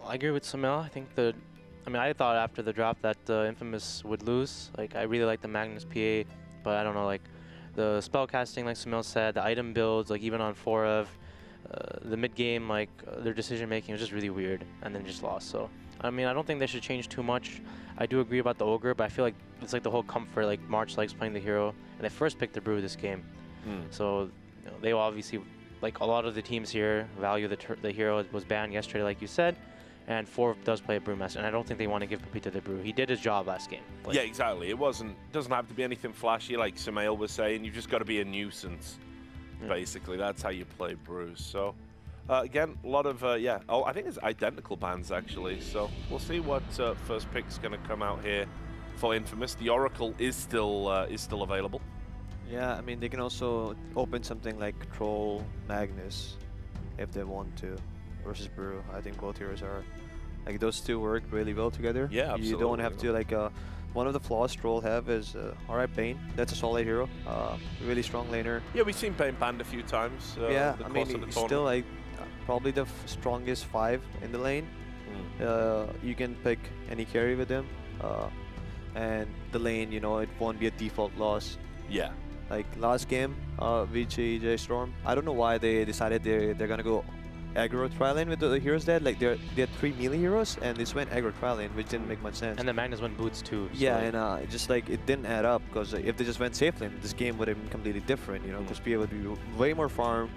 I agree with Samel. I think I thought after the drop that Infamous would lose. Like, I really like the Magnus PA, but I don't know, like, the spell casting, like Samel said, the item builds, like, even on 4 the mid game, like, their decision making was just really weird, and then just lost. So, I mean, I don't think they should change too much. I do agree about the Ogre, but I feel like it's like the whole comfort, like, March likes playing the hero, and they first picked the Brew this game. So, you know, they obviously, like a lot of the teams here, value the hero. It was banned yesterday, like you said, and 4 does play a Brewmaster, and I don't think they want to give Pepita the Brew. He did his job last game. Yeah, exactly. It doesn't have to be anything flashy, like Samael was saying. You've just got to be a nuisance, basically. That's how you play Brews. So, again, a lot of, I think it's identical bans, actually. So, we'll see what first pick's going to come out here for Infamous. The Oracle is still available. Yeah, I mean, they can also open something like Troll, Magnus, if they want to, versus Brew. I think both heroes are, like, those two work really well together. Yeah, absolutely. You don't have to, like, one of the flaws Troll have is, alright, Bane. That's a solid hero. Really strong laner. Yeah, we've seen Bane banned a few times. Yeah, I mean, he's still, like, probably the strongest 5 in the lane. You can pick any carry with him. And the lane, you know, it won't be a default loss. Yeah. Like last game, VG, J.Storm, I don't know why they decided they're gonna go aggro tri-lane with the heroes there. Like they had 3 melee heroes and they just went aggro tri-lane, which didn't make much sense. And the Magnus went boots too. So yeah, and just like it didn't add up, because if they just went safe lane, this game would have been completely different, you know, because PA would be way more farm.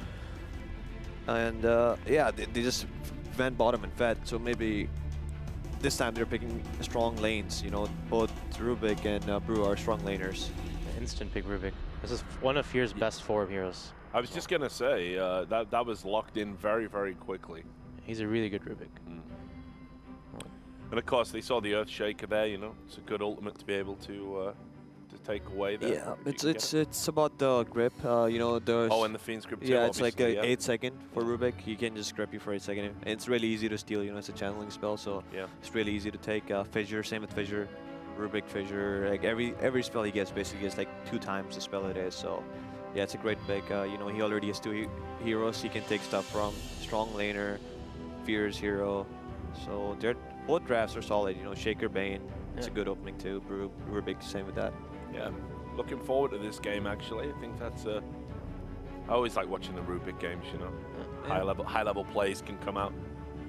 And yeah, they just went bottom and fed. So maybe this time they're picking strong lanes, you know, both Rubik and Brew are strong laners. Instant pick Rubik. This is one of Fear's best 4 heroes. I was just gonna say that was locked in very, very quickly. He's a really good Rubik. And of course, they saw the Earthshaker there. You know, it's a good ultimate to be able to take away there. Yeah, it's about the grip. You know, the and the Fiend's grip too. Yeah, it's like 8 second for Rubik. He can just grip you for 8 seconds. And it's really easy to steal. You know, it's a channeling spell, so yeah, it's really easy to take. Fissure, same with Fissure. Rubik Fissure, like every spell he gets basically gets like 2 times the spell it is. So yeah, it's a great pick. You know, he already has 2 heroes he can take stuff from. Strong laner, Fear's hero. So both drafts are solid. You know, Shaker Bane, it's a good opening too. Rubik, same with that. Yeah, looking forward to this game actually. I think that's I always like watching the Rubik games. You know, high level plays can come out,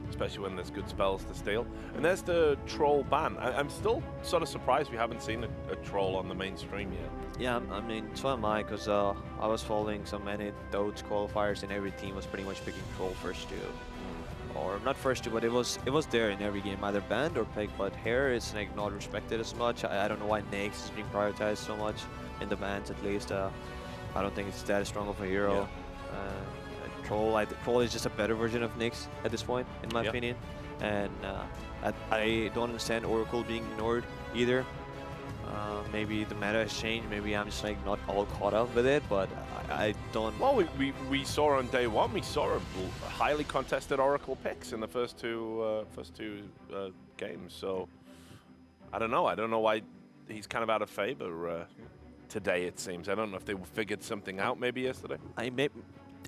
especially when there's good spells to steal. And there's the Troll ban. I'm still sort of surprised we haven't seen a Troll on the mainstream yet. Yeah, I mean, so am I, because I was following so many Dota qualifiers and every team was pretty much picking Troll first 2. Or not first 2, but it was there in every game, either banned or picked. But here it's like not respected as much. I don't know why Nyx is being prioritized so much in the bans, at least. I don't think it's that strong of a hero. Yeah. Troll is just a better version of Nyx at this point, in my opinion. And I don't understand Oracle being ignored either. Maybe the meta has changed. Maybe I'm just like not all caught up with it, but I don't. Well, we saw on day 1, we saw a highly contested Oracle picks in the first two games. So I don't know why he's kind of out of favor today. It seems. I don't know if they figured something out maybe yesterday.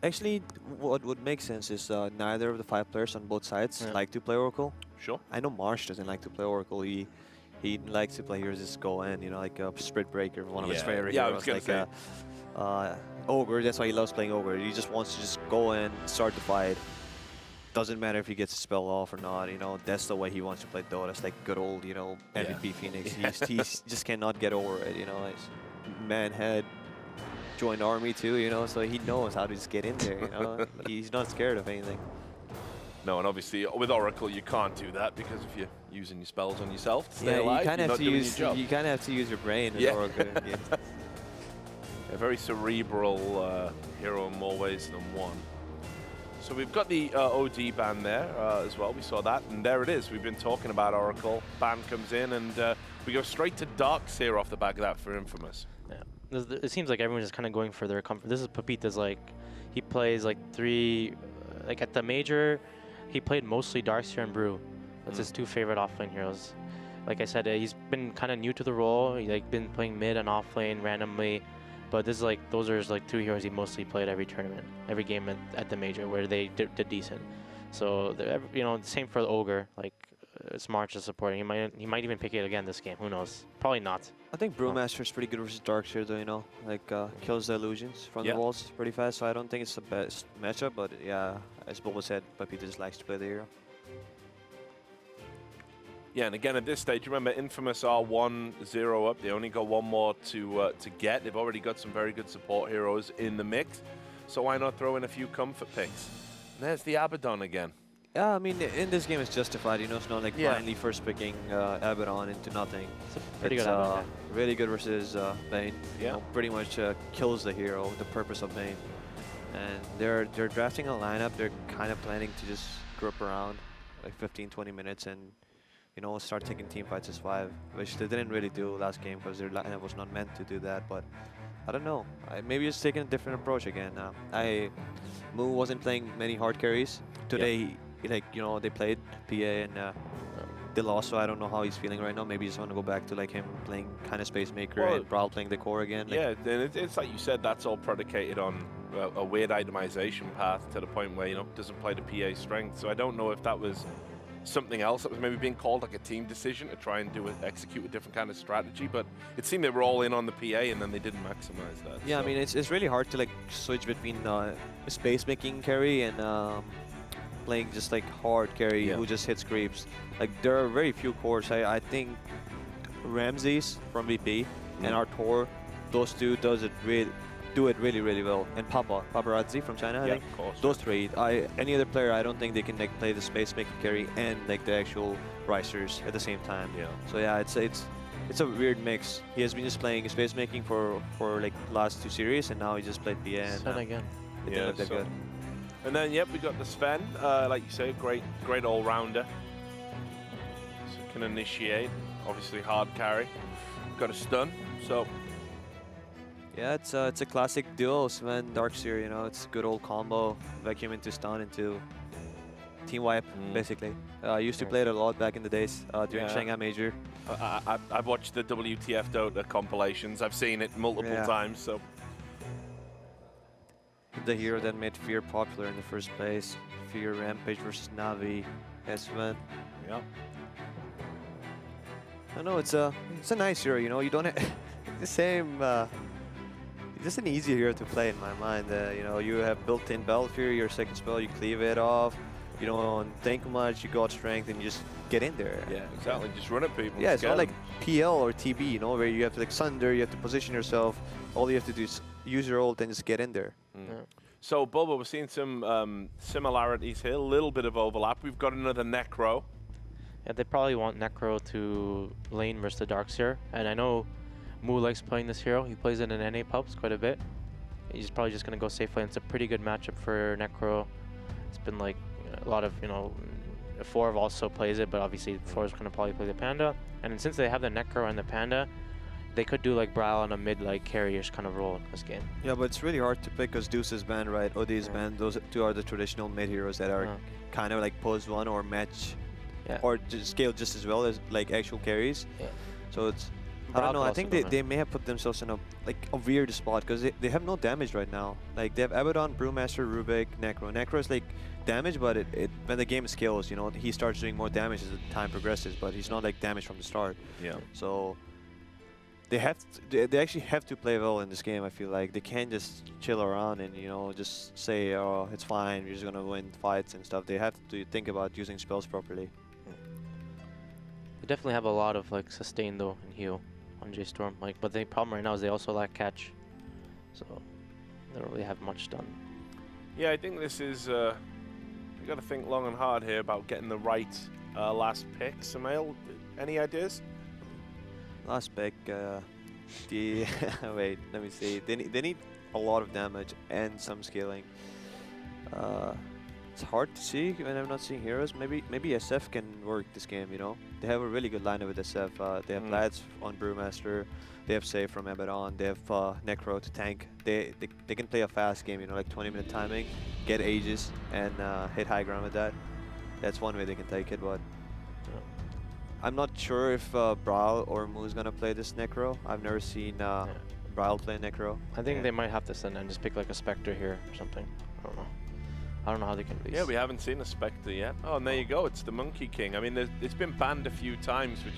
Actually, what would make sense is neither of the 5 players on both sides like to play Oracle. Sure. I know Marsh doesn't like to play Oracle. He likes to play heroes just go in, you know, like a Spirit Breaker, one of his favorite heroes. I was gonna say. Ogre, that's why he loves playing Ogre. He just wants to just go in, start the fight. Doesn't matter if he gets a spell off or not, you know, that's the way he wants to play Dota. It's like good old, you know, MVP Phoenix. He just cannot get over it, you know. It's Manhead joined army too, you know, so he knows how to just get in there, you know. He's not scared of anything. No, and obviously with Oracle you can't do that, because if you're using your spells on yourself to stay alive, you kind of have to use your brain with Oracle. A very cerebral hero in more ways than one. So we've got the OD ban there as well. We saw that, and there it is. We've been talking about Oracle. Ban comes in, and we go straight to Darks here off the back of that for Infamous. Yeah, it seems like everyone's just kind of going for their comfort. This is Pepita's, like, he plays like 3, like at the major, he played mostly Darkseer and Brew. That's his 2 favorite offlane heroes. Like I said, he's been kind of new to the role. He's like been playing mid and offlane randomly, but this is like those are like 2 heroes he mostly played every tournament, every game at the major where they did decent. So you know, same for the Ogre. Like it's March is supporting. He might even pick it again this game. Who knows? Probably not. I think Brewmaster's pretty good versus Darkseer though, you know, like kills the illusions from Yeah. the walls pretty fast. So I don't think it's the best matchup, but yeah, as Boba said, Peter just likes to play the hero. Yeah, and again at this stage, remember Infamous are 1-0 up. They only got one more to get. They've already got some very good support heroes in the mix. So why not throw in a few comfort picks? And there's the Abaddon again. Yeah, I mean, in this game it's justified, you know, it's not like Yeah. blindly first picking Abaddon into nothing. It's a pretty It's good Abaddon. really good versus Bane. You Yeah. know, pretty much kills the hero, the purpose of Bane. And they're drafting a lineup. They're kind of planning to just group around like 15-20 minutes and, you know, start taking team fights as 5, which they didn't really do last game because their lineup was not meant to do that. But I don't know. Maybe just taking a different approach again. Mu wasn't playing many hard carries today. Like, you know, they played PA and they lost, so I don't know how he's feeling right now. Maybe he's want to go back to like him playing kind of Space Maker Well, and Brawl playing the core again. Like, Yeah, and it's like you said, that's all predicated on a weird itemization path to the point where, you know, doesn't play the PA strength. So I don't know if that was something else that was maybe being called like a team decision to try and execute a different kind of strategy, but it seemed they were all in on the PA and then they didn't maximize that. yeah, so. I mean, it's really hard to like switch between Space Making carry and playing just like hard carry Yeah. who just hits creeps. Like there are very few cores. I think Ramses from VP and Artur, those two do it really well. And Paparazzi from China, I Yeah, think. of course. Those three, any other player, I don't think they can like play the Space Making carry and like the actual Risers at the same time. Yeah. So yeah, it's a weird mix. He has been just playing Space Making for like last 2 series, and now he just played PA and Sven again. it didn't look that so- good. And then, yep, we got the Sven, like you say, great all-rounder. So can initiate, obviously hard carry. Got a stun, so Yeah, it's a classic duo, Sven Darkseer. You know, it's a good old combo, vacuum into stun into team wipe, basically. I used to play it a lot back in the days during Yeah. Shanghai Major. I've watched the WTF Dota compilations. I've seen it multiple Yeah. times, so The hero that made Fear popular in the first place. Fear Rampage versus Navi. Yes, Sven. yeah. I know it's a nice hero. You know, you don't have the same. Just an easy hero to play in my mind. You know, you have built-in Battle Fury. Your second spell, you cleave it off. You don't think much. You got strength, and you just get in there. Yeah, exactly. Just run at people. Yeah, it's scare not like them. PL or TB, you know, where you have to like sunder, you have to position yourself. All you have to do is use your ult and just get in there. Yeah. So, Bubba, we're seeing some similarities here, a little bit of overlap. We've got another Necro. Yeah, they probably want Necro to lane versus the Darkseer, and I know Mu likes playing this hero. He plays it in NA pubs quite a bit. He's probably just gonna go safe lane. It's a pretty good matchup for Necro. It's been like a lot of, you know, Forev also plays it, but obviously Forev's gonna probably play the Panda. And since they have the Necro and the Panda, they could do like Brawl on a mid like carry-ish kind of role in this game. Yeah, but it's really hard to pick because Deuce is banned, right? OD is banned. Those two are the traditional mid heroes that are kind of like pose one or match or just scale just as well as like actual carries. Yeah. So it's I Brawl don't know. could I also think go they may have put themselves in a weird spot because they have no damage right now. Like they have Abaddon, Brewmaster, Rubik, Necro. Necro is like damage, but it when the game scales, you know, he starts doing more damage as the time progresses. But he's not like damage from the start. Yeah. So they actually have to play well in this game. I feel like they can't just chill around and, you know, just say, oh, it's fine, we're just gonna win fights and stuff. They have to think about using spells properly. They definitely have a lot of like sustain though and heal on J.Storm. Like, but the problem right now is they also lack catch, so they don't really have much done. Yeah, I think this is, you got to think long and hard here about getting the right last pick. Samael, any ideas? Last pick, wait, let me see. They need a lot of damage and some scaling. It's hard to see when I'm not seeing heroes. Maybe SF can work this game, you know? They have a really good lineup with SF. They have Lads on Brewmaster. They have Save from Abaddon. They have Necro to tank. They can play a fast game, you know, like 20-minute timing, get Aegis, and hit high ground with that. That's one way they can take it, but I'm not sure if Brawl or Mu is gonna play this Necro. I've never seen Brawl play Necro. I think they might have to send and just pick like a Spectre here or something. I don't know. I don't know how they can release. Yeah, we haven't seen a Spectre yet. Oh, and there you go. It's the Monkey King. I mean, it's been banned a few times, which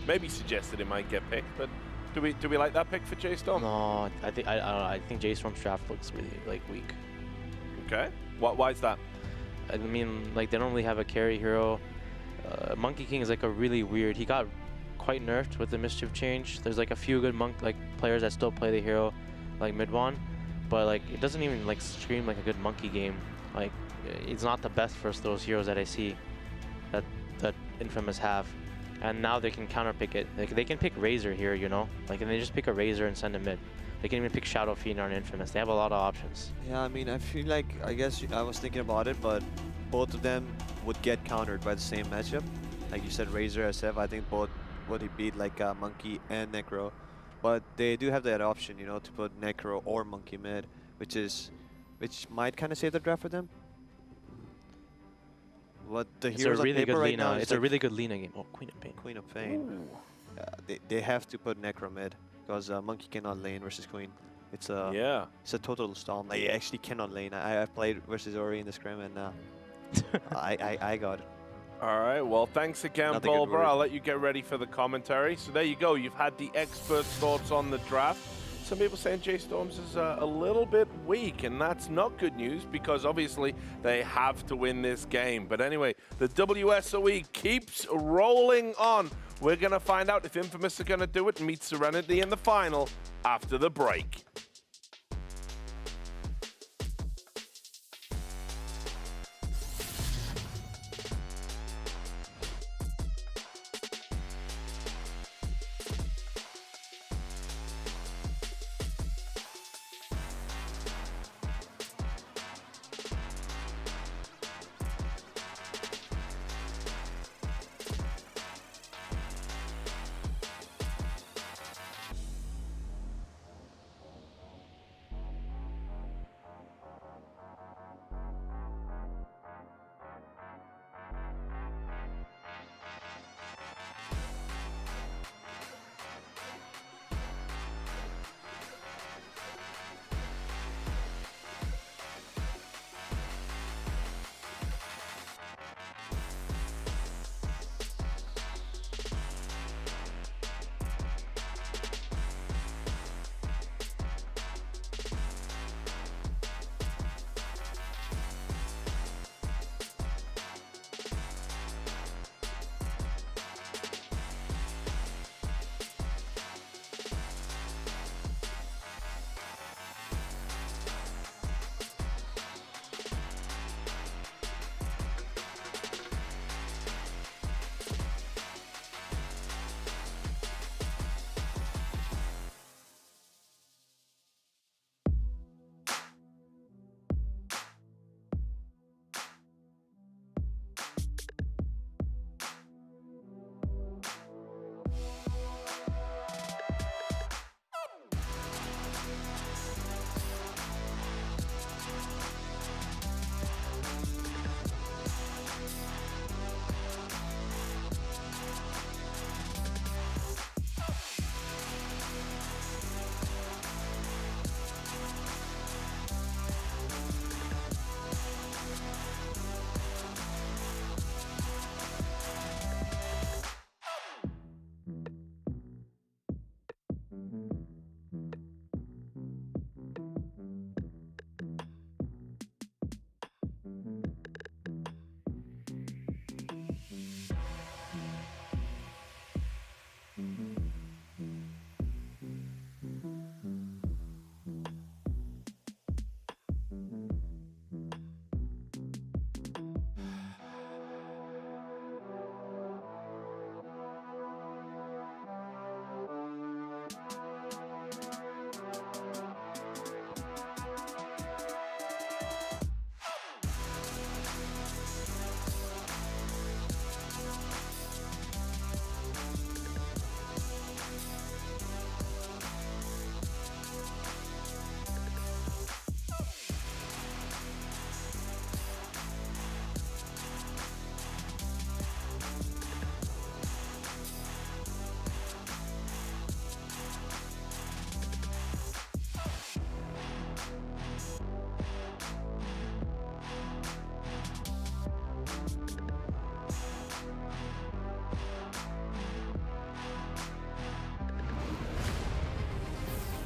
maybe suggested it might get picked. But do we like that pick for J.Storm? No, I think I think J.Storm's draft looks really like weak. Okay. Why is that? I mean, like they don't really have a carry hero. Monkey King is like a really weird. He got quite nerfed with the Mischief change. There's like a few good players that still play the hero, like Midwan, but like it doesn't even like scream like a good monkey game. Like it's not the best for those heroes that I see that Infamous have. And now they can counter pick it. Like they can pick Razor here, you know, like and they just pick a Razor and send him mid. They can even pick Shadow Fiend on Infamous. They have a lot of options. Yeah, I mean, I feel like, I guess I was thinking about it, but both of them would get countered by the same matchup. Like you said, Razor, SF, I think both would he beat like Monkey and Necro. But they do have that option, you know, to put Necro or Monkey mid, which might kind of save the draft for them. What the It's heroes a really on paper good right Lina. now It's is a like really good Lina game. Oh, Queen of Pain. Queen of Pain. They have to put Necro mid because Monkey cannot lane versus Queen. It's a total storm. Like, he actually cannot lane. I've played versus Ori in the scrim and I got it. All right, well, thanks again, Nothing good Bulber. word. I'll let you get ready for the commentary. So there you go. You've had the experts' thoughts on the draft. Some people saying J.Storm's is a little bit weak, and that's not good news because obviously they have to win this game. But anyway, the WSOE keeps rolling on. We're going to find out if Infamous are going to do it and meet Serenity in the final after the break.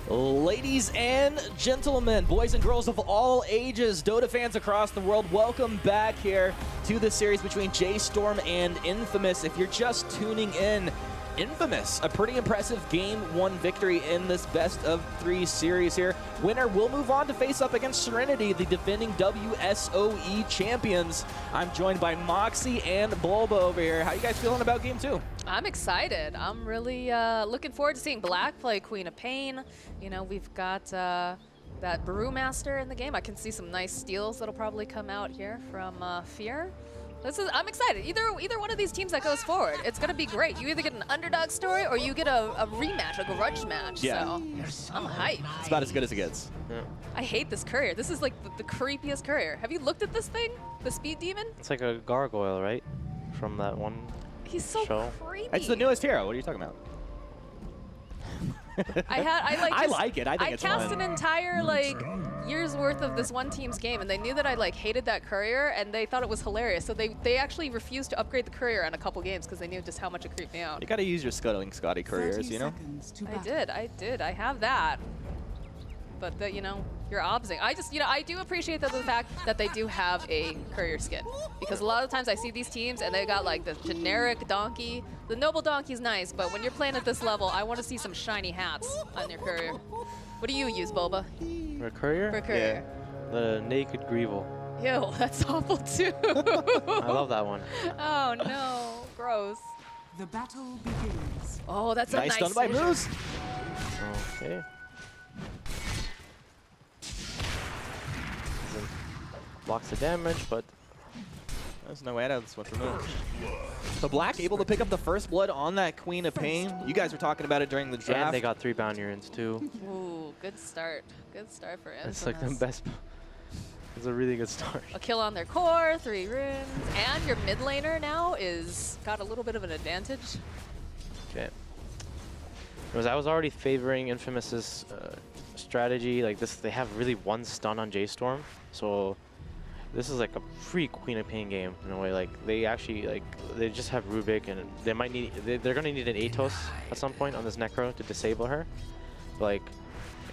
Ladies and gentlemen, boys and girls of all ages, Dota fans across the world, welcome back here to the series between J.Storm and Infamous. If you're just tuning in, Infamous, a pretty impressive Game 1 victory in this best-of-3 series here. Winner will move on to face up against Serenity, the defending WSOE champions. I'm joined by Moxie and Bulba over here. How you guys feeling about Game 2? I'm excited. I'm really looking forward to seeing Black play Queen of Pain. You know, we've got that Brewmaster in the game. I can see some nice steals that'll probably come out here from Fear. I'm excited. Either one of these teams that goes forward, it's gonna be great. You either get an underdog story or you get a rematch, a grudge match. Yeah. So I'm hyped. It's about as good as it gets. Yeah. I hate this courier. This is like the creepiest courier. Have you looked at this thing? The speed demon? It's like a gargoyle, right? From that one He's so show. creepy. It's the newest hero. What are you talking about? I like it. I think it's cast fun. an entire year's worth of this one team's game, and they knew that I hated that courier, and they thought it was hilarious. So they actually refused to upgrade the courier on a couple games because they knew just how much it creeped me out. You gotta use your scuttling Scotty couriers, you know? I did. I have that. But you're obsing. I do appreciate the fact that they do have a courier skin, because a lot of times I see these teams and they got like the generic donkey. The noble donkey's nice, but when you're playing at this level, I want to see some shiny hats on your courier. What do you use, Bulba? For a courier? For a courier. The naked Greevil. Ew, that's awful too. I love that one. Oh no, gross. The battle begins. Oh, that's a nice stun by fissure. Moose. Okay. Blocks the damage, but There's no way out of this one for Moose. So Black able to pick up the first blood on that Queen of Pain. You guys were talking about it during the draft. and they got 3 bounty runes too. Ooh, good start. Good start for Infamous. It's like the best. It's a really good start. A kill on their core, 3 runes, and your mid laner now got a little bit of an advantage. Okay. Because I was already favoring Infamous's strategy. Like this, they have really one stun on J.Storm, so this is like a free Queen of Pain game in a way. Like they actually they just have Rubik, and they might need they're gonna need an Atos at some point on this Necro to disable her. But, like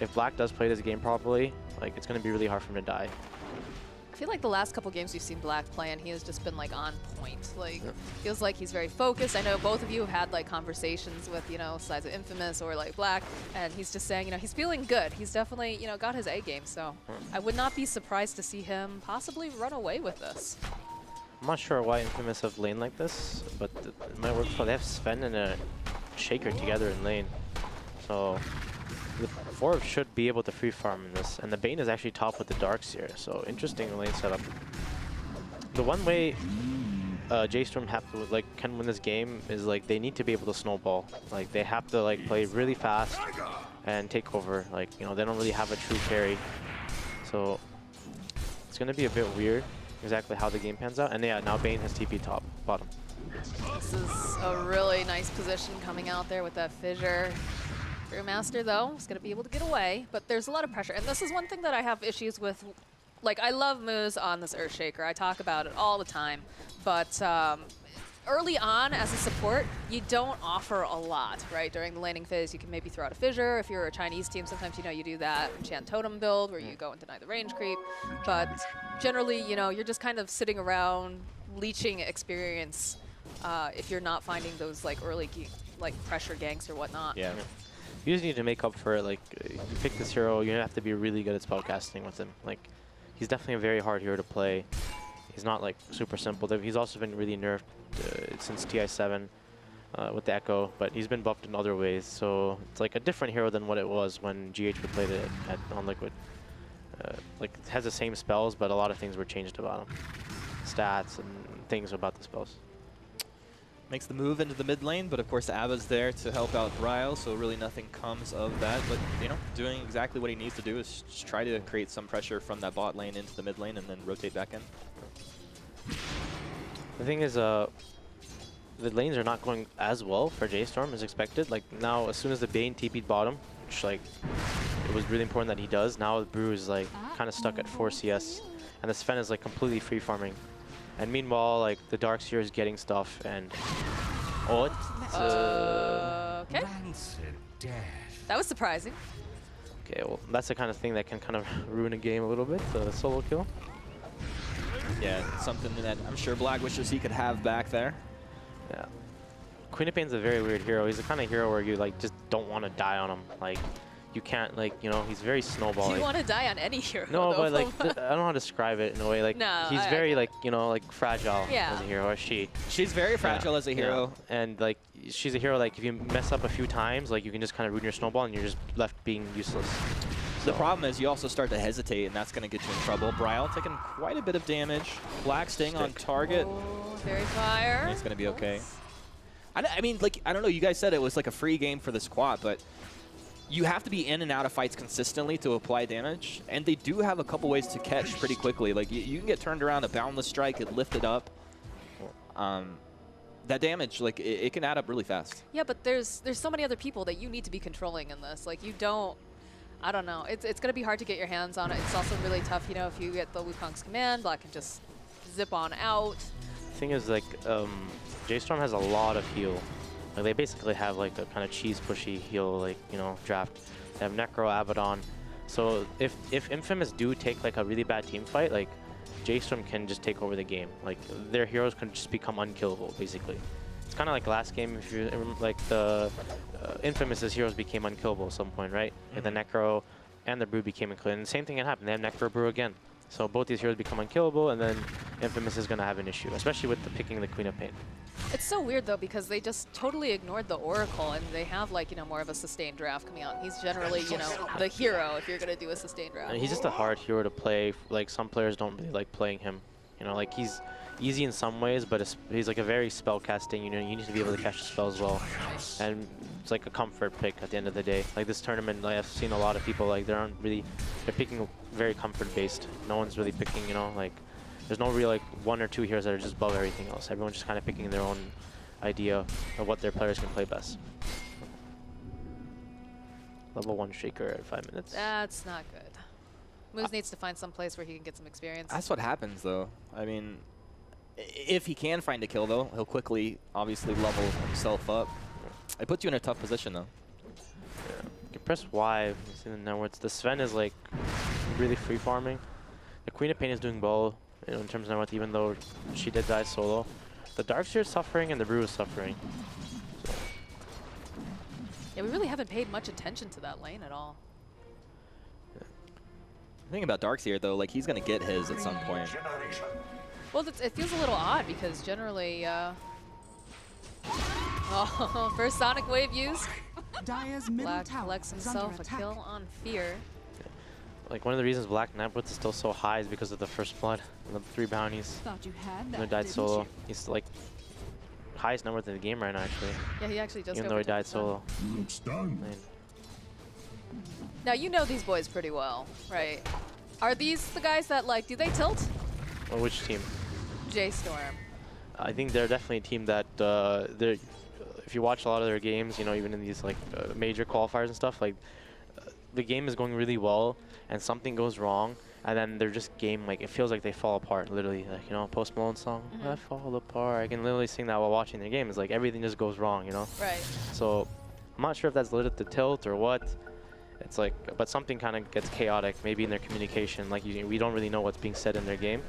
if Black does play this game properly, like it's gonna be really hard for him to die. I feel like the last couple games we've seen Black play, and he has just been on point. Feels like he's very focused. I know both of you have had conversations with sides of Infamous or Black, and he's just saying he's feeling good. He's definitely got his A game. So I would not be surprised to see him possibly run away with this. I'm not sure why Infamous have lane like this, but it might work for. They have Sven and a Shaker together in lane, so the 4 should be able to free farm in this. And the Bane is actually top with the Darkseer, so interesting lane setup. The one way J.Storm can win this game is they need to be able to snowball. They have to play really fast and take over. They don't really have a true carry, so it's gonna be a bit weird exactly how the game pans out. And yeah, now Bane has TP top bottom. This is a really nice position coming out there with that fissure. Brewmaster, though, is going to be able to get away, but there's a lot of pressure. And this is one thing that I have issues with. I love moves on this Earthshaker. I talk about it all the time. But early on, as a support, you don't offer a lot, right? During the laning phase, you can maybe throw out a fissure. If you're a Chinese team, sometimes, you do that enchant totem build where you go and deny the range creep. But generally, you're just kind of sitting around leeching experience if you're not finding those, early, pressure ganks or whatnot. Yeah. You just need to make up for it. You pick this hero, you have to be really good at spellcasting with him. He's definitely a very hard hero to play. He's not super simple. He's also been really nerfed since TI7 with the Echo, but he's been buffed in other ways. So it's a different hero than what it was when GH would play it on Liquid. It has the same spells, but a lot of things were changed about him. Stats and things about the spells. Makes the move into the mid lane, but of course Abba's there to help out Ryle, so really nothing comes of that. But, doing exactly what he needs to do is just try to create some pressure from that bot lane into the mid lane and then rotate back in. The thing is, the lanes are not going as well for J.Storm as expected. Now, as soon as the Bane TP'd bottom, which, it was really important that he does, now the Brew is, kind of stuck at 4 CS, and the Sven is, completely free farming. And meanwhile, the Darkseer is getting stuff, and okay. That was surprising. Okay, well, that's the kind of thing that can kind of ruin a game a little bit, the solo kill. Yeah, something that I'm sure Black wishes he could have back there. Yeah. Queen of Pain's a very weird hero. He's the kind of hero where you like just don't want to die on him. Like, you can't, like, you know, he's very snowball. You want to die on any hero. No, though. but like, I don't know how to describe it in a way. Like, No, he's very like, you know, like fragile Yeah. as a hero, or she. She's very fragile as a hero. Yeah. And like, she's a hero. Like, if you mess up a few times, like, you can just kind of ruin your snowball, and you're just left being useless. The problem is you also start to hesitate, and that's going to get you in trouble. Bryle taking quite a bit of damage. Black staying on target. Oh, very fire. He's going to be okay. I mean, like, I don't know. You guys said it was like a free game for the squad, but you have to be in and out of fights consistently to apply damage, and they do have a couple ways to catch pretty quickly. Like, you can get turned around, a boundless strike, it lift it up. That damage, like, it can add up really fast. Yeah, but there's so many other people that you need to be controlling in this. Like, you don't, I don't know. It's going to be hard to get your hands on it. It's also really tough, you know, if you get the Wukong's command, Black can just zip on out. The thing is, like, J.Storm has a lot of heal. Like, they basically have like a kind of cheese pushy heal, like, you know, draft. They have Necro, Abaddon. So if Infamous do take like a really bad team fight, like, J.Storm can just take over the game. Like, their heroes can just become unkillable, basically. It's kind of like last game, if you like the Infamous's heroes became unkillable at some point, right? Like the Necro and the Brew became unkillable. And the same thing can happen. They have Necro Brew again. So both these heroes become unkillable, and then Infamous is going to have an issue, especially with the picking the Queen of Pain. It's so weird, though, because they just totally ignored the Oracle, and they have, like, you know, more of a sustained draft coming out. He's generally, you know, the hero if you're going to do a sustained draft. And he's just a hard hero to play. Like, some players don't really like playing him. You know, like, he's easy in some ways, but he's like a very spell casting. You know, you need to be able to catch the spells well. And it's like a comfort pick at the end of the day. Like, this tournament, like, I've seen a lot of people, like, they're picking very comfort based. No one's really picking, you know, like, there's no real like 1 or 2 heroes that are just above everything else. Everyone's just kind of picking their own idea of what their players can play best. Level 1 Shaker at 5 minutes. That's not good. Moose needs to find some place where he can get some experience. That's what happens, though. I mean, if he can find a kill, though, he'll quickly, obviously, level himself up. It puts you in a tough position, though. Yeah. You can press Y. The Sven is like really free farming. The Queen of Pain is doing well, you know, in terms of network, even though she did die solo. The Darkseer is suffering and the Brew is suffering. So. Yeah, we really haven't paid much attention to that lane at all. The thing about Darkseer, though, like, he's going to get his at some point. Well, it feels a little odd because generally, oh, first Sonic Wave used. Dire's middle Black tower collects is himself under a attack. kill on Fear. Like, one of the reasons Black Networth is still so high is because of the first blood and the 3 bounties. Thought you had And that, he died didn't solo. you? He's like highest net worth in the game right now, actually. Yeah, he actually just Even though he died solo. Looks done. Now, you know these boys pretty well, right? Are these the guys that, like, do they tilt? Well, which team? J.Storm. I think they're definitely a team that if you watch a lot of their games, you know, even in these like major qualifiers and stuff, like the game is going really well and something goes wrong and then they're just like it feels like they fall apart, literally. Like, you know, Post Malone song, I fall apart. I can literally sing that while watching their game. It's like everything just goes wrong, you know? Right. So I'm not sure if that's related to tilt or what. It's like, but something kind of gets chaotic, maybe in their communication. Like, we don't really know what's being said in their game,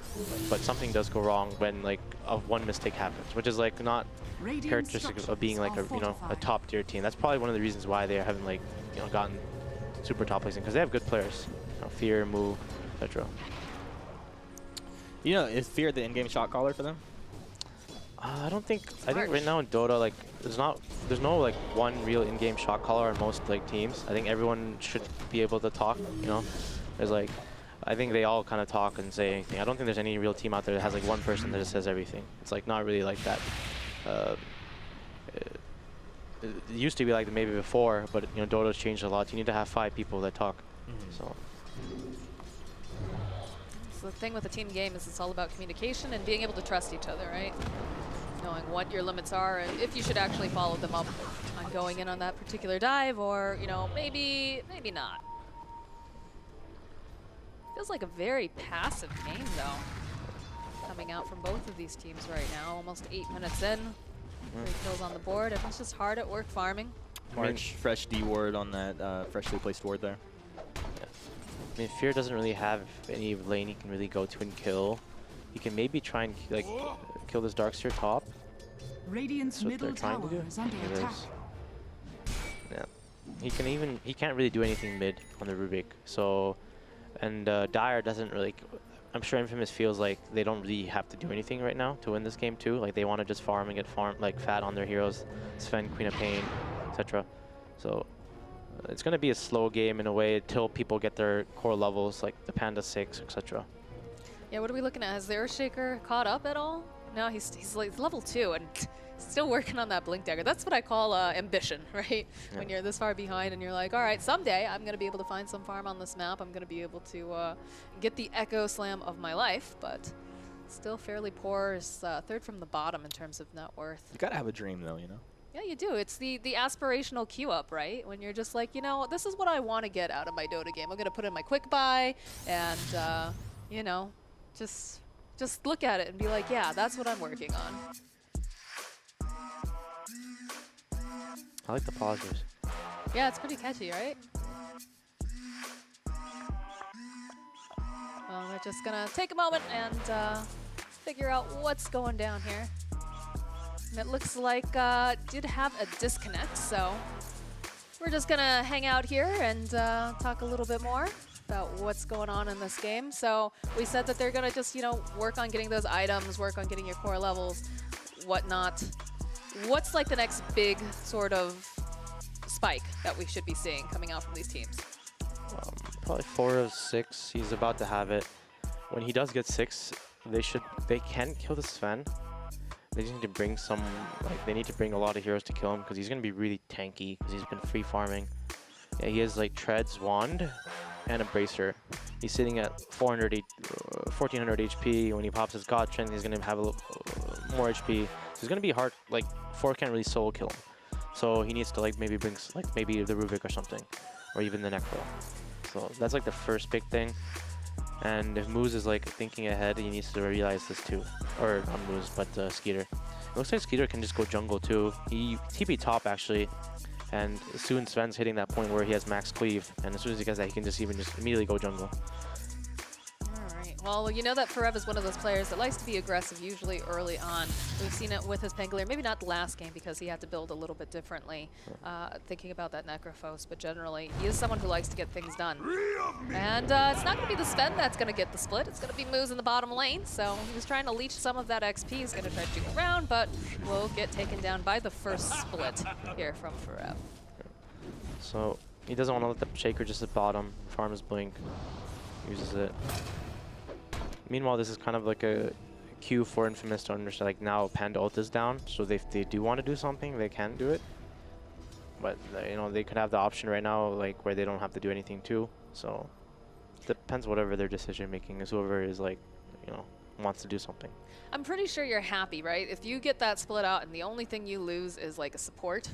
but something does go wrong when like one mistake happens, which is like not Radiant characteristic of being like a a top tier team. That's probably one of the reasons why they haven't like gotten super top placing, because they have good players, you know, Fear, Move, etc. You know, is Fear the in-game shot caller for them? I don't think. I think right now in Dota, like, there's no like one real in-game shot caller on most like teams. I think everyone should be able to talk. You know, there's like, I think they all kind of talk and say anything. I don't think there's any real team out there that has like one person that just says everything. It's like not really like that. It used to be like that maybe before, but you know, Dota's changed a lot. You need to have 5 people that talk. So the thing with a team game is it's all about communication and being able to trust each other, right? Knowing what your limits are and if you should actually follow them up on going in on that particular dive, or, you know, maybe not. Feels like a very passive game, though, coming out from both of these teams right now. Almost 8 minutes in. 3 kills on the board. Everyone's just hard at work farming. March, fresh D ward on that freshly placed ward there. I mean, Fear doesn't really have any lane he can really go to and kill. He can maybe try and like kill this Darkseer top. Radiant's That's what they're middle trying to tower do. is under It attack. is. Yeah. He can't really do anything mid on the Rubik. So, and Dire doesn't really. I'm sure Infamous feels like they don't really have to do anything right now to win this game too. Like they want to just farm and get like fat on their heroes, Sven, Queen of Pain, etc. So it's going to be a slow game in a way until people get their core levels like the Panda 6, etc. Yeah, what are we looking at? Has the Earthshaker caught up at all? No, he's like level 2 and still working on that Blink Dagger. That's what I call ambition, right? Yeah. When you're this far behind and you're like, all right, someday I'm going to be able to find some farm on this map. I'm going to be able to get the Echo Slam of my life, but still fairly poor. Is third from the bottom in terms of net worth. You gotta have a dream, though, you know? Yeah, you do. It's the aspirational queue up, right? When you're just like, you know, this is what I want to get out of my Dota game. I'm going to put in my quick buy and, you know, just look at it and be like, yeah, that's what I'm working on. I like the pausers. Yeah, it's pretty catchy, right? Well, we're just gonna take a moment and figure out what's going down here. And it looks like did have a disconnect, so we're just gonna hang out here and talk a little bit more about what's going on in this game. So we said that they're gonna just, you know, work on getting those items, work on getting your core levels, whatnot. What's like the next big sort of spike that we should be seeing coming out from these teams? Probably 4 of 6. He's about to have it. When he does get 6, they can kill the Sven. They just need to bring some, like they need to bring a lot of heroes to kill him because he's gonna be really tanky because he's been free farming. Yeah, he has like Treads, Wand, and a Bracer. He's sitting at 1400 HP. When he pops his God Strength, he's gonna have a little more HP. So it's gonna be hard. Like 4 can't really solo kill him. So he needs to like maybe bring like maybe the Rubik or something, or even the Necro. So that's like the first big thing. And if Moose is like thinking ahead, he needs to realize this too. Or not Moose, but Skeeter. It looks like Skeeter can just go jungle too. He TP top actually. And soon Sven's hitting that point where he has max cleave. And as soon as he gets that, he can just immediately go jungle. Alright, well, you know that Forev is one of those players that likes to be aggressive, usually early on. We've seen it with his Pangolier, maybe not the last game because he had to build a little bit differently, thinking about that Necrophos, but generally, he is someone who likes to get things done. And it's not going to be the Sven that's going to get the split, it's going to be Moose in the bottom lane, so he was trying to leech some of that XP, he's going to try to juke around, but will get taken down by the first split here from Forev. So he doesn't want to let the Shaker just at bottom, farm his Blink, uses it. Meanwhile, this is kind of like a cue for Infamous to understand, like now Panda ult is down, so if they do want to do something, they can do it. But you know, they could have the option right now, like where they don't have to do anything too. So depends whatever their decision making is, whoever is like, you know, wants to do something. I'm pretty sure you're happy, right? If you get that split out and the only thing you lose is like a support.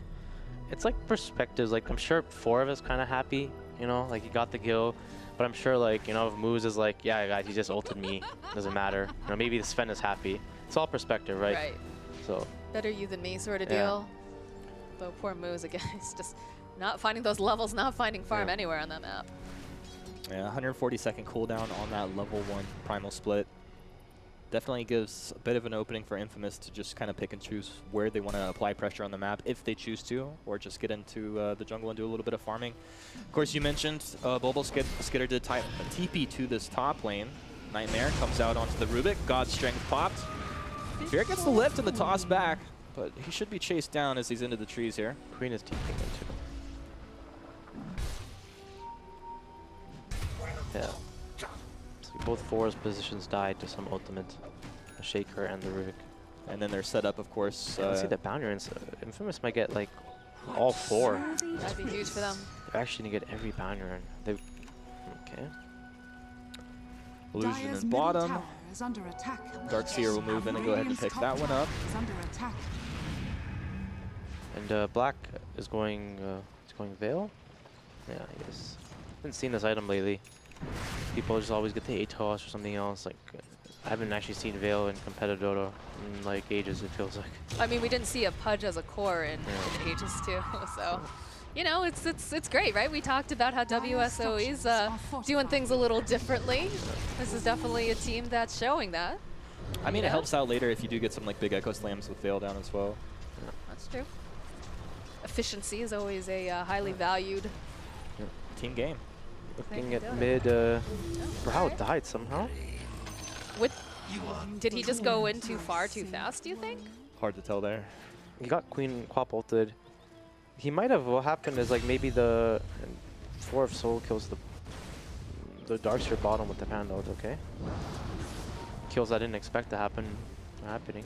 It's like perspectives. Like I'm sure 4 of us kind of happy, you know, like he got the kill. But I'm sure, like, you know, if Moose is like, yeah, guys, he just ulted me, doesn't matter. You know, maybe the Sven is happy. It's all perspective, right? Right. So. Better you than me sort of Yeah. deal. But poor Moose, again, he's just not finding those levels, not finding farm anywhere on that map. Yeah, 140-second cooldown on that level 1 primal split. Definitely gives a bit of an opening for Infamous to just kind of pick and choose where they want to apply pressure on the map, if they choose to, or just get into the jungle and do a little bit of farming. Of course, you mentioned Bobo Skitter did TP to this top lane. Nightmare comes out onto the Rubik. God Strength popped. Fear gets the lift and the toss back, but he should be chased down as he's into the trees here. Queen is TPing it too. Yeah. So both 4's positions died to some ultimate. The Shaker and the Rubik. And then they're set up, of course. Let's see the boundary. Infamous might get like all 4. That'd be huge for them. They're actually gonna get every boundary. They okay. Dire's Illusion in middle bottom. tower is under attack. Darkseer will move in and go ahead and pick that one up. Is under attack. And Black is going Veil? Yeah, I guess. Haven't seen this item lately. People just always get the ATOS or something else. Like, I haven't actually seen Veil in competitive Dota in like ages, it feels like. I mean, we didn't see a Pudge as a core in ages too, so. You know, it's great, right? We talked about how WSOE is doing things a little differently. This is definitely a team that's showing that. I mean, it helps out later if you do get some like big echo slams with Veil down as well. That's true. Efficiency is always a highly valued Team game. Looking at mid, Brow died somehow. Did he just go in too far too fast, do you think? Hard to tell there. He got Queen Quap ulted. He might have, what happened is like maybe the 4 of Soul kills the Darkseer bottom with the Panda ult, okay? Kills I didn't expect to happen are happening.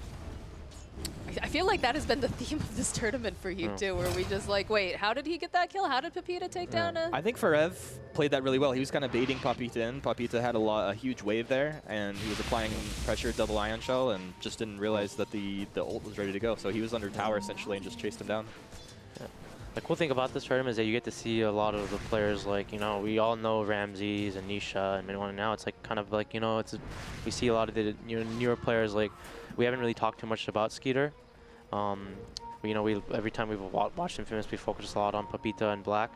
I feel like that has been the theme of this tournament for you too, where we just like, wait, how did he get that kill? How did Pepita take down a... I think Farev played that really well. He was kind of baiting Papita in. Papita had a huge wave there, and he was applying pressure, double ion shell, and just didn't realize that the ult was ready to go. So he was under tower essentially and just chased him down. Yeah. The cool thing about this tournament is that you get to see a lot of the players, like, you know, we all know Ramses and Nisha and Minwan, and now it's like kind of like, you know, we see a lot of the newer players. Like, we haven't really talked too much about Skeeter. You know, every time we've watched Infamous, we focus a lot on Papita and Black,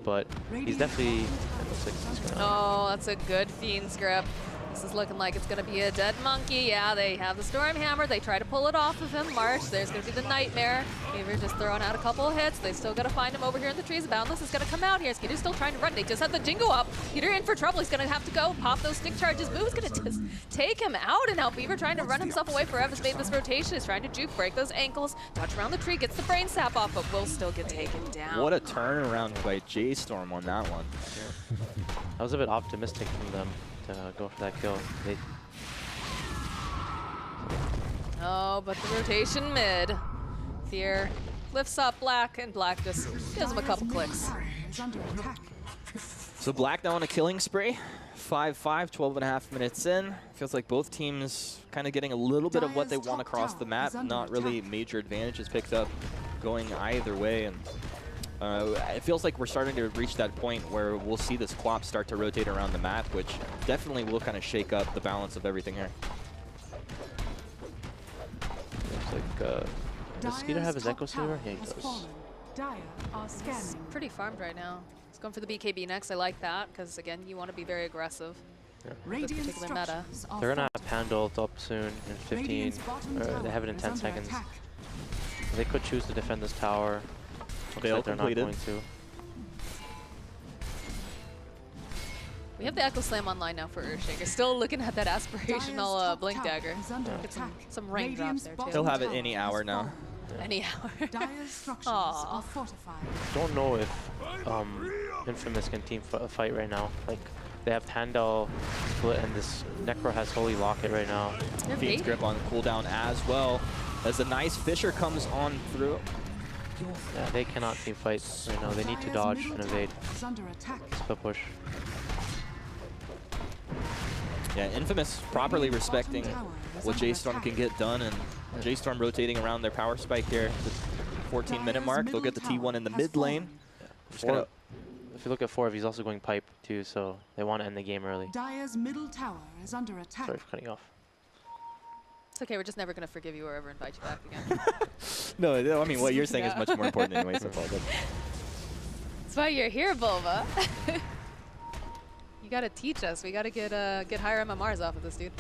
but he's definitely. It looks like he's gonna, oh, that's a good Fiend's grip. This is looking like it's going to be a dead monkey. Yeah, they have the Storm Hammer. They try to pull it off of him. March, there's going to be the Nightmare. Beaver just throwing out a couple of hits. They still got to find him over here in the trees. Boundless is going to come out here. Skeeter's still trying to run. They just had the Jingo up. Peter in for trouble. He's going to have to go pop those stick charges. Moo's going to just take him out. And now Beaver trying to run himself away. Forever has made this rotation. Is trying to juke, break those ankles, touch around the tree, gets the brain sap off, but will still get taken down. What a turnaround by J.Storm on that one. that was a bit optimistic from them to go for that kill. Oh, but the rotation mid. Fear lifts up Black, and Black just gives him a couple clicks. Is under attack. So Black now on a killing spree. 5-5, 12.5 minutes in. Feels like both teams kind of getting a little bit of what they want across the map. Not really major advantages picked up going either way. And it feels like we're starting to reach that point where we'll see this Quap start to rotate around the map, which definitely will kind of shake up the balance of everything here. Looks like, does Skeeter have his Echo Saver? Yeah, he does. Dire are He's scanning. pretty farmed right now. He's going for the BKB next. I like that, because again, you want to be very aggressive. Radiant particular meta. structures are They're gonna have fortified. Panda ult up soon in 15. Radiant's bottom Or tower they have it in is 10 under seconds. attack. They could choose to defend this tower. Looks Veil like they're not completed. going to. We have the Echo Slam online now for Earthshaker. Still looking at that Dire's aspirational top Blink tower Dagger. is under Get attack. some raindrops there, too. He'll have it Tower any has hour now. fallen. Any hour. Dire's structures Aw. are fortified. Don't know if Infamous can team fight right now. Like, they have Tandal split, and this Necro has Holy Locket right now. They're Fiend's baiting. grip on cooldown as well, as a nice Fisher comes on through. Yeah, they cannot team fight right now. They need to Dire's dodge middle and evade. tower is under attack. Split push. Yeah, Infamous properly respecting what J.Storm can get done, and J.Storm rotating around their power spike here. The 14-minute mark, they'll get the T1 in the mid lane. Just gonna, If you look at 4, he's also going pipe too, so they want to end the game early. Dire's middle tower is under attack. Sorry for cutting you off. It's okay, we're just never going to forgive you or ever invite you back again. no, I mean, what you're saying is much more important anyway, so Paul, That's why you're here, Bulba. You got to teach us. We got to get higher MMRs off of this dude.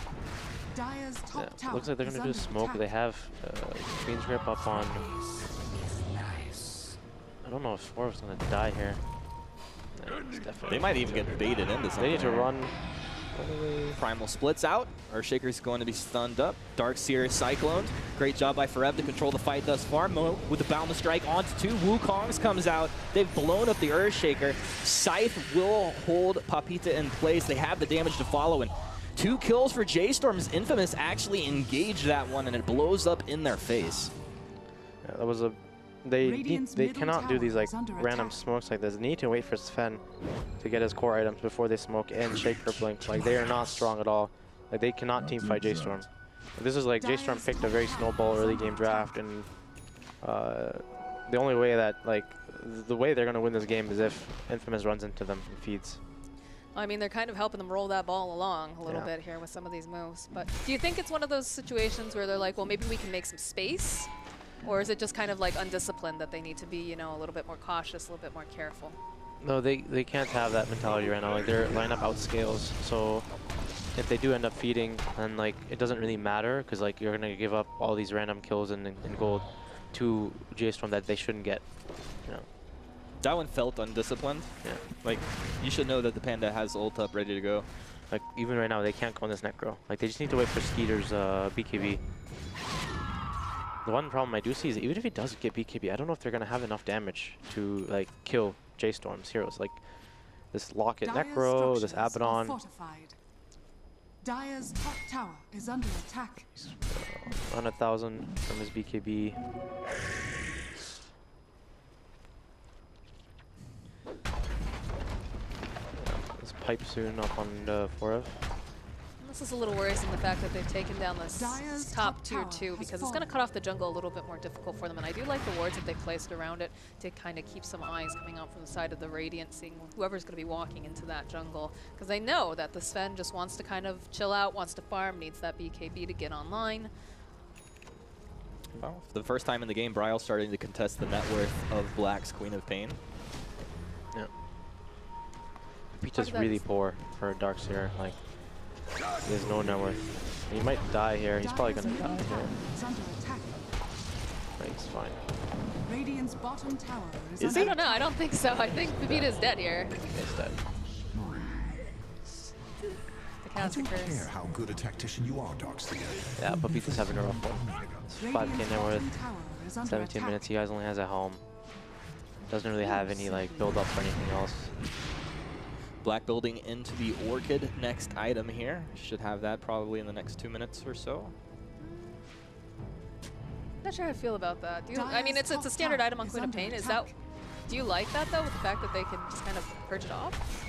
Dire's top Yeah, tower looks like they're is going to do under smoke. attack. They have Queen's Grip up on... I don't know if 4 is going to die here. Yeah, it's definitely they might even get baited into something. They need to here. run. Primal splits out. Earthshaker's going to be stunned up. Darkseer cycloned. Great job by Farev to control the fight thus far. Mo with the Boundless Strike onto 2. Wukong's comes out. They've blown up the Earthshaker. Scythe will hold Papita in place. They have the damage to follow. And 2 kills for J.Storm's Infamous actually engage that one, and it blows up in their face. Yeah, that was a... They Radiant's middle cannot do tower these like is under random attack. smokes like this. They need to wait for Sven to get his core items before they smoke and Shaker Blink. Like, they are not strong at all. Like, they cannot team fight J.Storm. This is like J.Storm picked a very snowball early game draft, and the only way that, like, the way they're going to win this game is if Infamous runs into them and feeds. I mean, they're kind of helping them roll that ball along a little bit here with some of these moves. But do you think it's one of those situations where they're like, well, maybe we can make some space Or is it just kind of like undisciplined that they need to be, you know, a little bit more cautious, a little bit more careful? No, they can't have that mentality right now. Like their lineup outscales, so if they do end up feeding, then like it doesn't really matter because like you're gonna give up all these random kills in gold to J.Storm that they shouldn't get. You know. That one felt undisciplined. Yeah. Like you should know that the Panda has ult up ready to go. Like even right now they can't go on this Necro. Like they just need to wait for Skeeter's BKB. The one problem I do see is even if he does get BKB, I don't know if they're gonna have enough damage to like kill J.Storm's heroes. Like this Locket Dire's Necro, this structures are Abaddon. fortified. Dire's top tower is under attack. 100,000 from his BKB. This pipe soon up on the 4F. This is a little worrisome, the fact that they've taken down this Dire's top top tier tower 2, has because it's going to fallen. cut off the jungle a little bit more difficult for them. And I do like the wards that they've placed around it to kind of keep some eyes coming out from the side of the Radiant, seeing whoever's going to be walking into that jungle. Because they know that the Sven just wants to kind of chill out, wants to farm, needs that BKB to get online. Well, for the first time in the game, Bryle starting to contest the net worth of Black's Queen of Pain. Yeah. Pita's that really is- poor for a Darkseer. Like, he has no net worth. He might die here. He's probably Dire's gonna die middle here. tower is under attack. But he's fine. Radiant's bottom tower is Is under I don't know, I don't think so. I think Pepita's dead here. He's dead. The I cast don't care occurs. how good a tactician you are, Darkseer. Yeah, but Pita's having a rough one. It's 5k Radiant's net bottom worth. tower is under 17 attack. minutes. He guys only has a helm. Doesn't really have any like build up or anything else. Black building into the Orchid next item here. Should have that probably in the next 2 minutes or so. Not sure how I feel about that. Do you, I mean, Dire's it's a top standard tower item on is Queen of under Pain. Is that? attack. Do you like that though, with the fact that they can just kind of purge it off?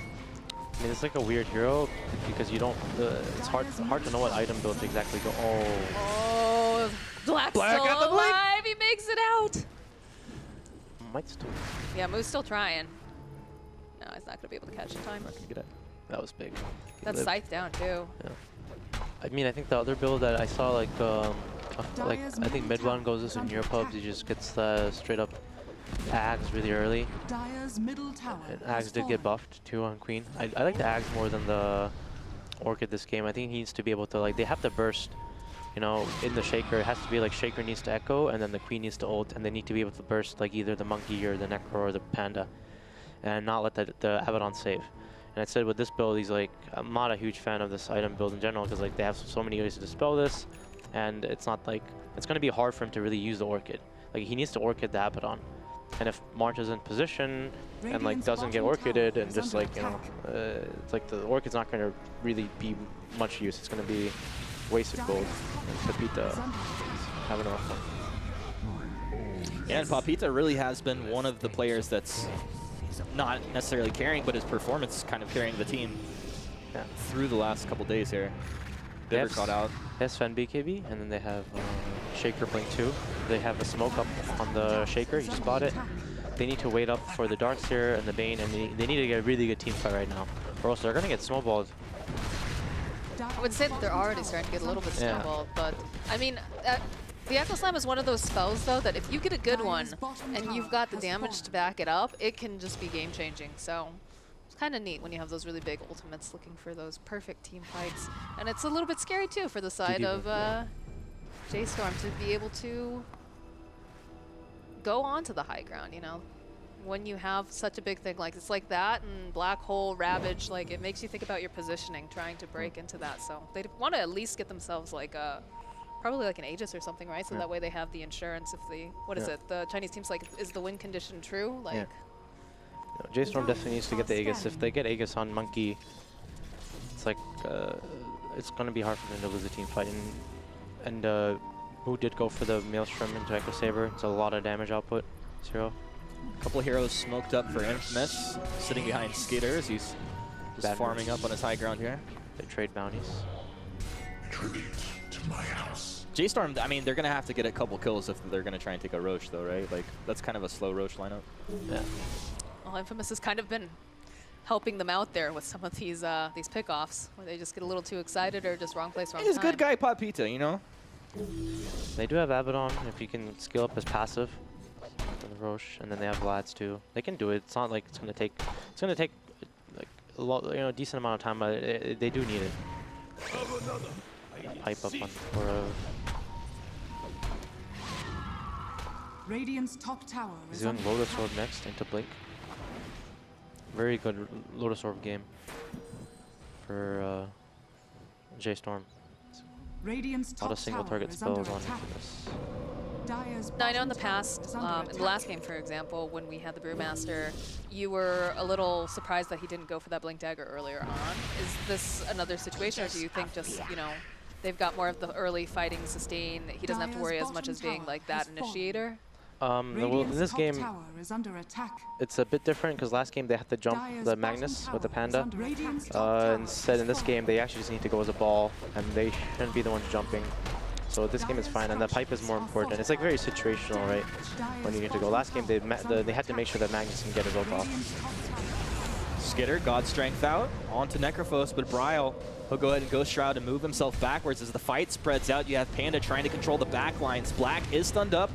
I mean, it's like a weird hero because you don't. It's hard to know what item build to exactly go. Oh, Oh, Black's Black still at the blink. alive. He makes it out. might still. Yeah, Moo's still trying. No, he's not gonna be able to catch the time. Not gonna get it. That was big. He That's lived. Scythe down too. I mean, I think the other build that I saw, like I think mid one goes this in your pubs. He just gets the straight up Ags really early. Dire's middle tower And has Ags did get fallen. buffed too on Queen. I like the Ags more than the Orchid this game. I think he needs to be able to like they have to burst. You know, in the Shaker, it has to be like Shaker needs to echo, and then the Queen needs to ult, and they need to be able to burst like either the Monkey or the Necro or the Panda, and not let the Abaddon save. And I said with this build, he's like, I'm not a huge fan of this item build in general because like they have so many ways to dispel this, and it's not like it's gonna be hard for him to really use the Orchid. Like he needs to Orchid the Abaddon, and if March is in position and like Radiant's doesn't get bottom Orchided tower and is just under like you know, attack. it's like the Orchid's not gonna really be much use. It's gonna be wasted gold. And Pepita Is under attack. having a rough one. Yeah, and Papita really has been one of the players that's not necessarily carrying, but his performance kind of carrying the team through the last couple days here. They Bitter have caught out. They have Sven BKB, and then they have Shaker playing too. They have a smoke up on the Shaker. He just bought it. They need to wait up for the Darkseer and the Bane, and they need to get a really good team fight right now, or else they're gonna get snowballed. I would say that they're already starting to get a little bit Yeah. snowballed, but I mean, the Echo Slam is one of those spells though that if you get a good one and you've got the damage to back it up, it can just be game changing. So it's kind of neat when you have those really big ultimates looking for those perfect team fights, and it's a little bit scary too for the side of J.Storm to be able to go on to the high ground. You know, when you have such a big thing like it's like that and Black Hole, Ravage, like it makes you think about your positioning, trying to break into that. So they want to at least get themselves like a, probably like an Aegis or something, right? So that way they have the insurance if the, what is it? The Chinese team's like, is the win condition true? Like, No, J.Storm definitely needs to get the Aegis. If they get Aegis on Monkey, it's like it's gonna be hard for them to lose a team fight. And who did go for the Maelstrom into Echo Saber? It's a lot of damage output. 0. A couple of heroes smoked up for Infamous, sitting behind Skaters. He's just Bad farming moves. up on his high ground here. They trade bounties. Tribute to my house. J.Storm, I mean, they're going to have to get a couple kills if they're going to try and take a Roche, though, right? Like, that's kind of a slow Roche lineup. Yeah. well, Infamous has kind of been helping them out there with some of these pickoffs where they just get a little too excited or just wrong place, wrong He's a time. good guy, Papita, you know? They do have Abaddon if you can scale up his passive. For the Roche, and then they have Vlad's too. They can do it. It's not like it's gonna take like a lot, you know, decent amount of time, but they do need it. Pipe up on Aura. Radiant's top tower He's is doing under Lotus attack. Orb next into Blink. Very good Lotus Orb game for J.Storm. Radiant's A lot top of single tower target is under spells on attack. Infamous. Dire's Now, I know in bottom the tower past, is under in the attack. last game, for example, when we had the Brewmaster, you were a little surprised that he didn't go for that Blink Dagger earlier on. Is this another situation, or do you think just, you know, they've got more of the early fighting sustain, he doesn't have to Dire's worry as much bottom as being tower like has that fallen. initiator? Well, in Radiant's this top game, tower is under attack. it's a bit different because last game they had to jump Dire's the bottom Magnus with the tower is Panda. under Radiant's top tower Instead, in this has game, they actually just need to go as a ball, and they shouldn't be the ones jumping. So this game is Dire's fine, and the pipe is more important. It's like very situational, right? When you need to go. Last game, they had to make sure that Magnus can get his ult off. Radiant's top tower. Skitter, God Strength out, onto Necrophos, but Bryle, he'll go ahead and Ghost Shroud and move himself backwards as the fight spreads out. You have Panda trying to control the back lines. Black is stunned up.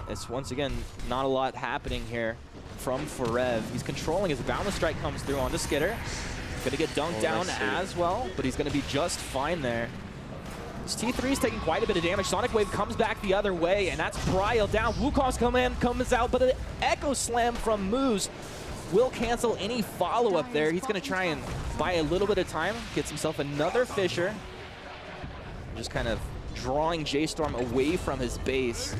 It's once again not a lot happening here from Forev. He's controlling as Boundless Strike comes through onto Skitter. Gonna get dunked down as well, but he's gonna be just fine there. This T3 is taking quite a bit of damage. Sonic Wave comes back the other way, and that's Bryle down. Wukong's comes out, but an Echo Slam from Moose will cancel any follow-up there. He's gonna try and buy a little bit of time, gets himself another Fissure. Just kind of drawing J.Storm away from his base.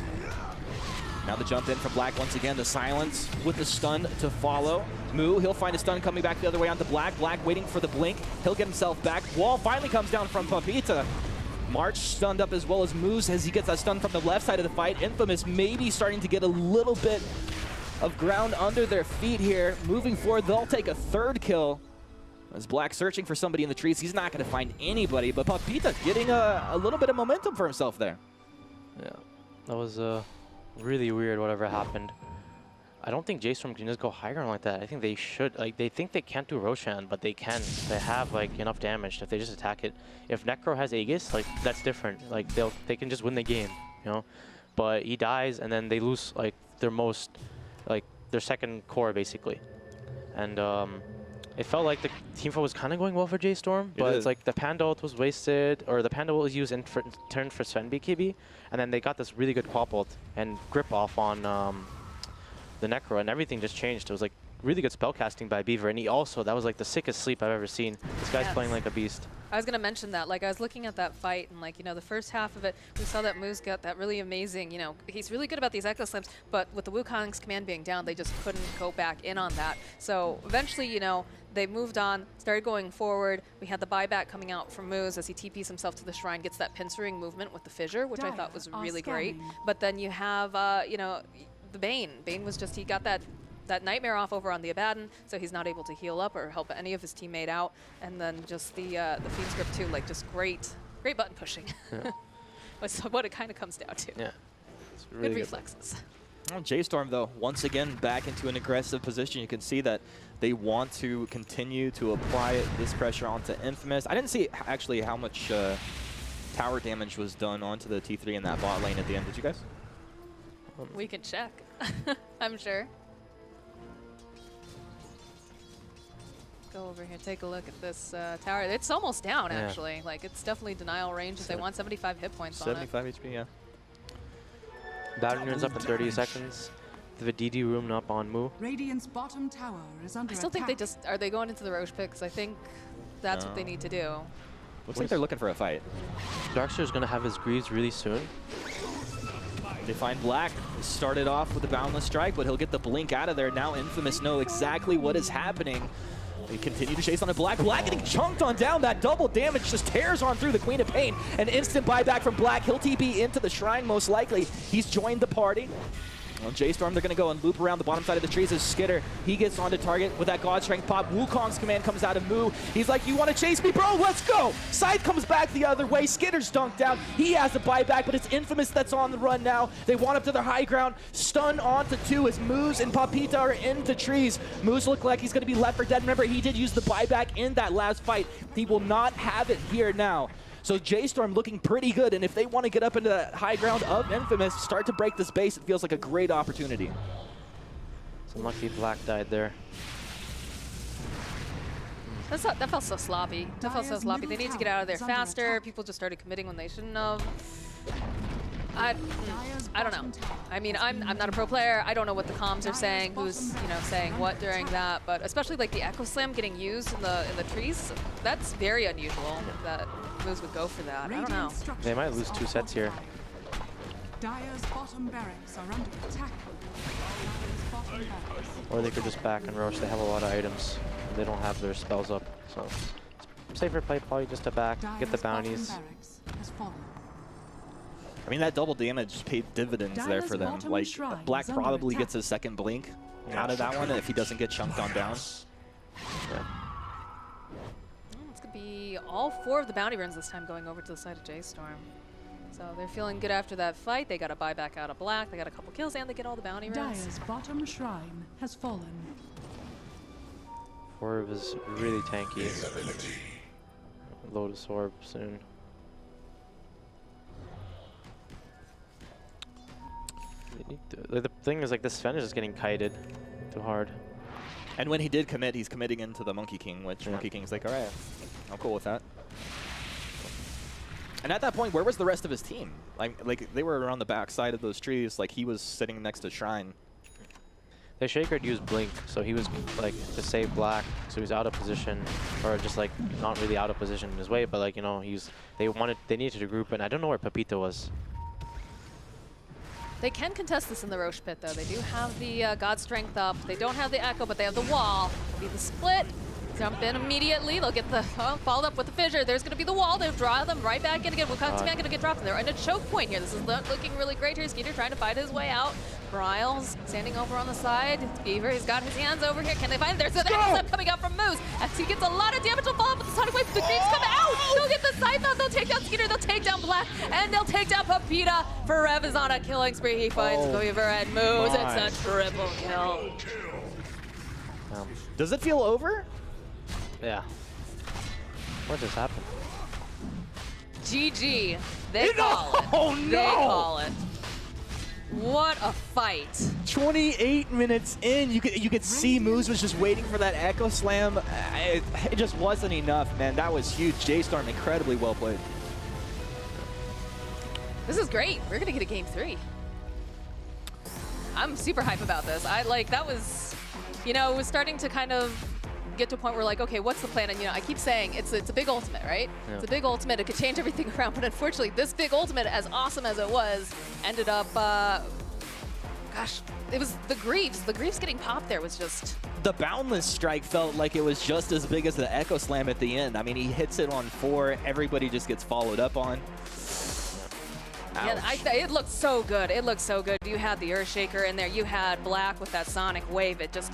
Now the jump in from Black once again, the silence with the stun to follow. Moo, he'll find a stun coming back the other way onto Black. Black waiting for the blink. He'll get himself back. Wall finally comes down from Papita. March stunned up as well as Moose as he gets that stun from the left side of the fight. Infamous maybe starting to get a little bit of ground under their feet here. Moving forward, they'll take a third kill. As Black searching for somebody in the trees, he's not going to find anybody, but Papita getting a little bit of momentum for himself there. Yeah, that was really weird whatever happened. I don't think J.Storm can just go high ground like that. I think they should, like, they think they can't do Roshan, but they can. They have, like, enough damage if they just attack it. If Necro has Aegis, like, that's different. Like, they can just win the game, you know? But he dies, and then they lose, like, their most, like, their second core, basically. And, it felt like the team fight was kind of going well for J.Storm, but it's like the Panda ult was wasted, or the Panda ult was used in turn for Sven BKB, and then they got this really good Quap ult and grip off on the Necro, and everything just changed. It was like really good spell casting by Beaver, and he also, that was like the sickest sleep I've ever seen. This guy's playing like a beast. I was going to mention that. Like, I was looking at that fight, and, like, you know, the first half of it, we saw that Moose got that really amazing, you know, he's really good about these Echo Slams, but with the Wukong's command being down, they just couldn't go back in on that. So eventually, you know, they moved on, started going forward. We had the buyback coming out from Moose as he TPs himself to the shrine, gets that pincering movement with the Fissure, which I thought was really great. But then you have, you know, the Bane. Bane was just, he got that Nightmare off over on the Abaddon, so he's not able to heal up or help any of his teammate out. And then just the Fiend's Grip too, like just great button pushing. Yeah. That's what it kind of comes down to. Yeah, it's really Good reflexes. Well, J.Storm, though, once again back into an aggressive position. You can see that they want to continue to apply this pressure onto Infamous. I didn't see actually how much tower damage was done onto the T3 in that bot lane at the end. Did you guys? We can check, I'm sure. Go over here, take a look at this tower. It's almost down, actually. Like, it's definitely denial range if they want 75 hit points on it. 75 HP, yeah. Battle runes up in 30 seconds. The DD room up on Moo. Radiant's bottom tower is under I still think attack. they just, are they going into the Roche picks? I think that's what they need to do. Looks like they're looking for a fight. Darkster's gonna have his greaves really soon. They find Black. He started off with the Boundless Strike, but he'll get the blink out of there. Now Infamous know exactly what is happening. They continue to chase on a Black. Black getting chunked on down. That double damage just tears on through the Queen of Pain. An instant buyback from Black. He'll TP into the shrine most likely. He's joined the party. On J.Storm, they're going to go and loop around the bottom side of the trees as Skitter. He gets onto target with that God Strength pop. Wukong's command comes out of Moo. He's like, you want to chase me, bro? Let's go! Scythe comes back the other way. Skitter's dunked down. He has a buyback, but it's Infamous that's on the run now. They want up to their high ground. Stun onto two as Moose and Papita are into trees. Moose look like he's going to be left for dead. Remember, he did use the buyback in that last fight. He will not have it here now. So J.Storm looking pretty good, and if they want to get up into that high ground of Infamous, start to break this base, it feels like a great opportunity. It's unlucky Black died there. That felt so sloppy. That felt so sloppy. They need to get out of there faster. People just started committing when they shouldn't have. I don't know. I mean, I'm not a pro player. I don't know what the comms are saying, who's saying what during that. But especially like the Echo Slam getting used in the trees, that's very unusual that moves would go for that. I don't know. They might lose 2 sets here. Dire's bottom barracks are under attack. Dire's bottom barracks. Or they could just back and rush. They have a lot of items. They don't have their spells up, so safer play probably just to back, get the bounties. I mean, that double damage paid dividends there for them. Like, Black probably gets his second blink out of that one if he doesn't get chunked on down. Yeah. It's going to be all 4 of the bounty runs this time going over to the side of J.Storm. So they're feeling good after that fight. They got a buyback out of Black. They got a couple kills, and they get all the bounty runs. Dire's bottom shrine has fallen. Orb is really tanky. Lotus Orb soon. The thing is, like, this Sven is just getting kited too hard. And when he did commit, he's committing into the Monkey King, which Monkey King's like, all right, I'm cool with that. And at that point, where was the rest of his team? Like they were around the back side of those trees. Like, he was sitting next to Shrine. The Shaker used Blink, so he was like to save Black, so he was out of position, or just like not really out of position in his way, but like they needed to group, and I don't know where Pepito was. They can contest this in the Roche pit, though. They do have the God Strength up. They don't have the Echo, but they have the wall. It'll be the split. Jump in immediately. They'll get the followed up with the fissure. There's going to be the wall. They'll draw them right back in again. Wukong's going to get dropped. They're in a choke point here. This is looking really great here. Skeeter trying to fight his way out. Bryles standing over on the side. Beaver, he's got his hands over here. Can they find it? There's an X coming out from Moose. As he gets a lot of damage. Will fall up with the Sonic Wave. The creeps come out. They'll get the Scythe. They'll take down Skeeter. They'll take down Black. And they'll take down Pepita. For Rev is on a killing spree. He finds Beaver and Moose. It's a triple kill. Does it feel over? Yeah. What just happened? GG. They call it. Oh no! They call it. What a fight. 28 minutes in, you could see Moose was just waiting for that Echo Slam. It just wasn't enough, man. That was huge. J.Storm, incredibly well played. This is great. We're going to get a game 3. I'm super hype about this. That was, it was starting to kind of get to a point where, like, okay, what's the plan? And, I keep saying it's a big ultimate, right? Yeah. It's a big ultimate. It could change everything around. But unfortunately, this big ultimate, as awesome as it was, ended up, gosh, it was the Greaves. The Greaves getting popped there was just... The Boundless Strike felt like it was just as big as the Echo Slam at the end. I mean, he hits it on 4. Everybody just gets followed up on. Yeah, it looked so good. It looked so good. You had the Earthshaker in there. You had Black with that Sonic Wave. It was